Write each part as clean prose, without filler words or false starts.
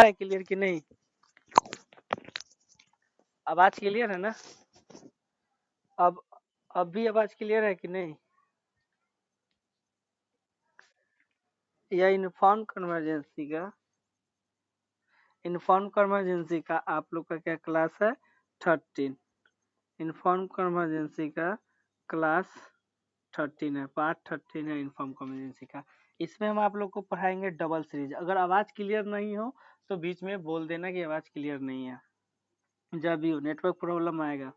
है क्लियर कि नहीं? आवाज क्लियर है ना? अब अब भी आवाज क्लियर है कि नहीं? यह इन्फॉर्म कन्वर्जेंसी का आप लोग का क्या क्लास है? 13। इन्फॉर्म कन्वर्जेंसी का क्लास 13 है, पार्ट 13 है इन्फॉर्म कन्वर्जेंसी का। इसमें हम आप लोग को पढ़ाएंगे डबल सीरीज। अगर आवाज क्लियर नहीं हो तो बीच में बोल देना कि आवाज क्लियर नहीं है, जब भी नेटवर्क प्रॉब्लम आएगा।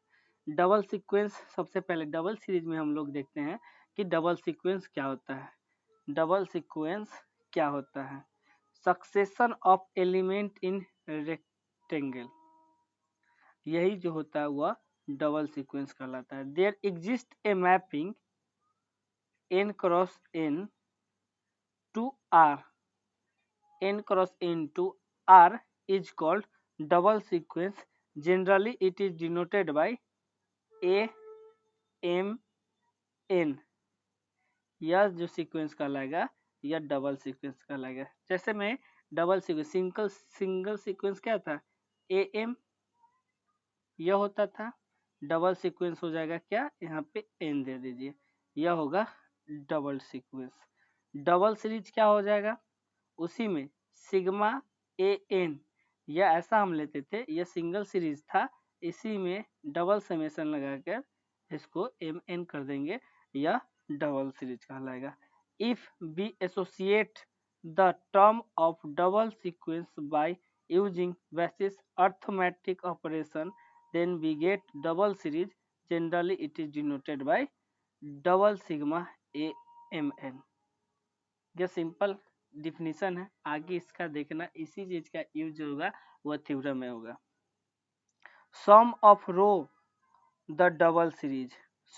डबल सीक्वेंस, सबसे पहले डबल सीरीज में हम लोग देखते हैं कि डबल सीक्वेंस क्या होता है। डबल सीक्वेंस क्या होता है? Succession of element in rectangle, यही जो होता है वह डबल सीक्वेंस कहलाता है। There exist a mapping n cross n to r, n cross n to r is called double sequence. Generally it is denoted by a m n। यह जो sequence कहलाएगा यह डबल सीक्वेंस कहलाएगा। जैसे में double sequence, single sequence क्या था? A M, यह होता था। डबल सीक्वेंस हो जाएगा क्या? यहाँ पे एन दे दीजिए, यह होगा डबल सीक्वेंस। डबल सीरीज क्या हो जाएगा? उसी में सिग्मा ए एन, यह ऐसा हम लेते थे, यह सिंगल सीरीज था, इसी में डबल समेशन लगाकर इसको एम एन कर देंगे, यह डबल सीरीज कहलाएगा। If we associate the term of double sequence by using basis arithmetic operation, then we get double series. Generally it is denoted by double sigma AMN। यह simple definition है, आगे इसका देखना, इसी चीज का यूज होगा वह थ्योरम में होगा। Sum of row the double series,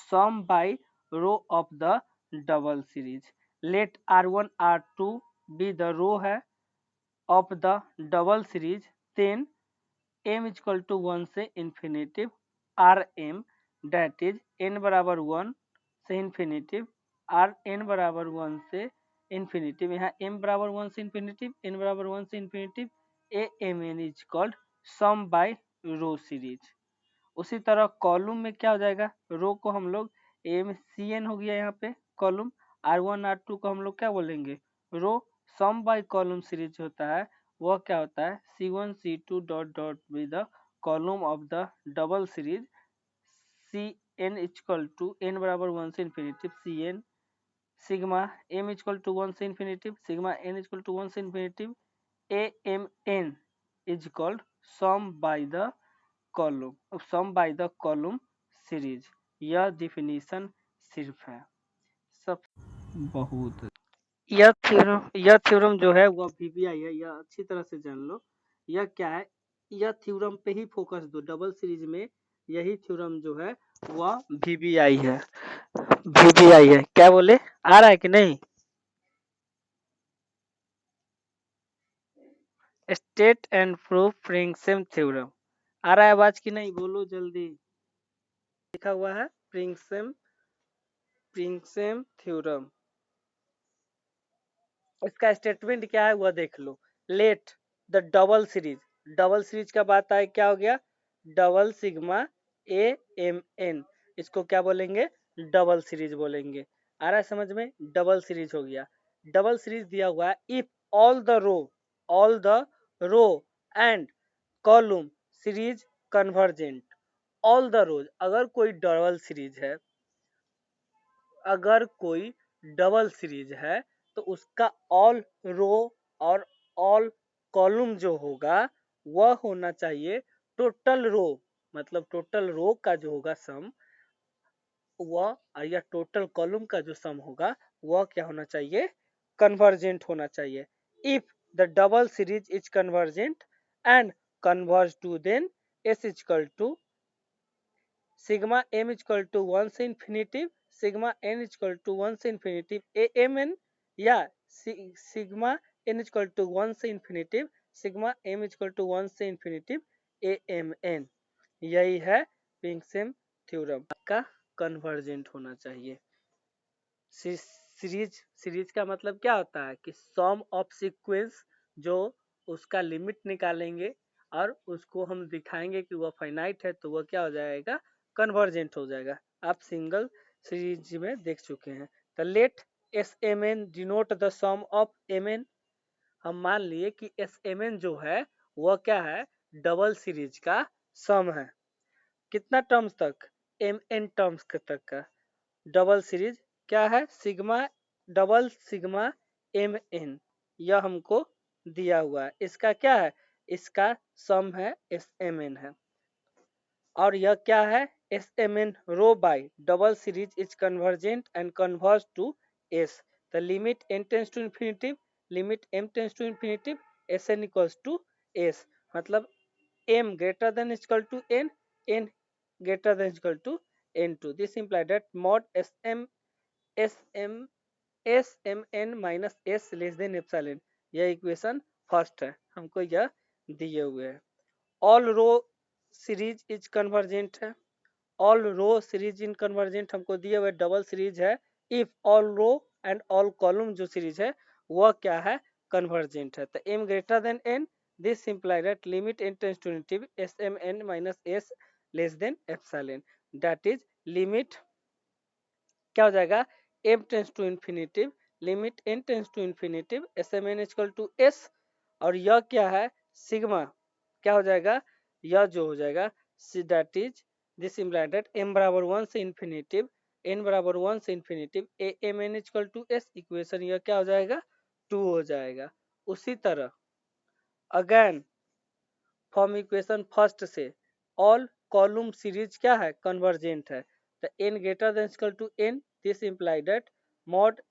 sum by row of the double series. Let R1 R2 be the row है of the double series, then m is equal to 1 से infinitive R M, that is n बराबर 1 से infinitive are n बराबर 1 से infinitive, यहाँ m बराबर 1 से infinitive, n बराबर 1 से infinitive, A M N is called sum by row series. उसी तरह कॉलम में क्या हो जाएगा? रो को हम लोग एम सी एन हो गया यहाँ पे कॉलम, R1 R2 को हम लोग क्या बोलेंगे? Row. Sum by column series होता है, वह क्या होता है? C1 C2 dot dot with the column of the double series, C N equal to n बराबर 1 से infinitive C N, sigma m equal to 1 से infinitive, sigma n equal to 1 से infinitive, A M N is called sum by the column, sum by the column series. यह definition सिर्फ है, सब बहुत। यह थ्योरम जो है वह वीबीआई है, यह अच्छी तरह से जान लो। यह क्या है? यह थ्योरम पे ही फोकस दो, डबल सीरीज में यही थ्योरम जो है वह वीबीआई है। वीबीआई है, क्या बोले? आ रहा है कि नहीं? State and proof Pringsheim theorem. आ रहा है आवाज की नहीं? बोलो जल्दी। लिखा हुआ है प्रिंगसेम थ्योरम। इसका स्टेटमेंट क्या है वह देख लो। Let the double series, double series का बात आए, क्या हो गया? Double sigma A M N, इसको क्या बोलेंगे? डबल सीरीज बोलेंगे। आ रहा है समझ में? डबल सीरीज हो गया। डबल सीरीज दिया हुआ है, if all the row and column series convergent, all the rows, अगर कोई डबल सीरीज है, अगर कोई डबल सीरीज है तो उसका ऑल रो और ऑल कॉलम जो होगा वह होना चाहिए टोटल रो, मतलब टोटल रो का जो होगा सम, वह या टोटल कॉलम का जो सम होगा वह क्या होना चाहिए? कन्वर्जेंट होना चाहिए। If the double series is convergent and converge to, then s is equal to sigma m is equal to 1 से infinitive, sigma n is equal to 1 से इन्फिनेटिव ए एम एन, या sigma n is equal to 1 से infinitive, sigma m is equal to 1 से infinitive A M N. यही है प्रिंगसेम theorem का convergent होना चाहिए। सीरीज का मतलब क्या होता है? कि सम ऑफ सीक्वेंस जो उसका लिमिट निकालेंगे और उसको हम दिखाएंगे कि वह फाइनाइट है, तो वह क्या हो जाएगा, कन्वर्जेंट हो जाएगा। आप सिंगल सीरीज में देख चुके हैं। तो let S M N denote the sum of M N. हम मान लिए कि एस एम एन जो है वह क्या है, डबल सीरीज का सम है। कितना टर्म्स तक, एम एन टर्म्स तक का डबल सीरीज क्या है, sigma double sigma M N, यह हमको दिया हुआ है। इसका क्या है, इसका सम है एस एम एन है। और यह क्या है, S M N row by double series is convergent and converge to S. The limit N tends to infinitive, limit M tends to infinitive, S N equals to S. मतलब m greater than is equal to n, n greater than is equal to n2. This implies that mod sm n minus s less than epsilon। यह equation first है, हमको यह दिए हुए है। All row series is convergent है, all row series in convergent हमको दिए हुए डबल सीरीज है। If all row and all column जो सीरीज है वह क्या है, कन्वर्जेंट है। तो m greater than n, this imply that limit n tends to infinity smn minus s less than epsilon, that is limit क्या हो जाएगा, m tends to infinity, limit n tends to infinity smn equal to s। और यह क्या है, sigma क्या हो जाएगा, यह जो हो जाएगा that is this imply that m बराबर 1 से इंफिनिटी, n बराबर 1 से infinity a m n equal to s। Equation यह क्या हो जाएगा, 2 हो जाएगा। उसी तरह अगेन फ्रॉम इक्वेशन फर्स्ट से ऑल कॉलम सीरीज क्या है, कन्वर्जेंट है। तो n greater than equal to n, this imply that mod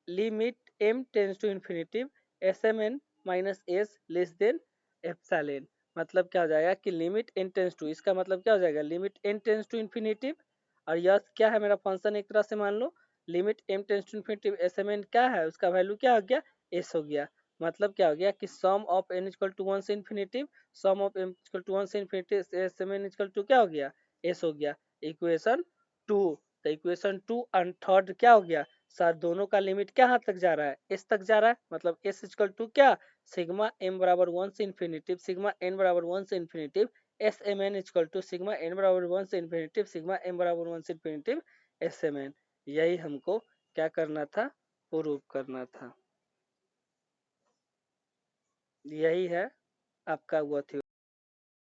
limit m tends to infinity smn minus s less than epsilon. मतलब क्या हो जाएगा कि लिमिट n टेंस टू, इसका मतलब क्या हो जाएगा, limit n tends to infinity, और यह क्या है मेरा फंक्शन, एक तरह से मान लो limit m tends to infinity smn क्या है, उसका वैल्यू क्या हो गया, s हो गया। मतलब क्या हो गया कि sum of n equal to 1 से infinity, sum of m equal to 1 से इंफिनिटी smn इक्वल टू क्या हो गया, s हो गया। इक्वेशन 2। तो इक्वेशन 2 एंड थर्ड क्या हो गया सर, दोनों का लिमिट क्या हाथ तक जा रहा है, एस तक जा रहा है। मतलब एस इक्वल टू क्या, सिग्मा एम बराबर 1 से इंफिनिटी सिग्मा एन बराबर 1 से infinity S M N equal to sigma N बराबर 1 से इंफिनिटी सिग्मा एम बराबर 1 से इंफिनिटी एस एम एन। यही हमको क्या करना था, प्रूव करना था। यही है आपका वो थ्योरम।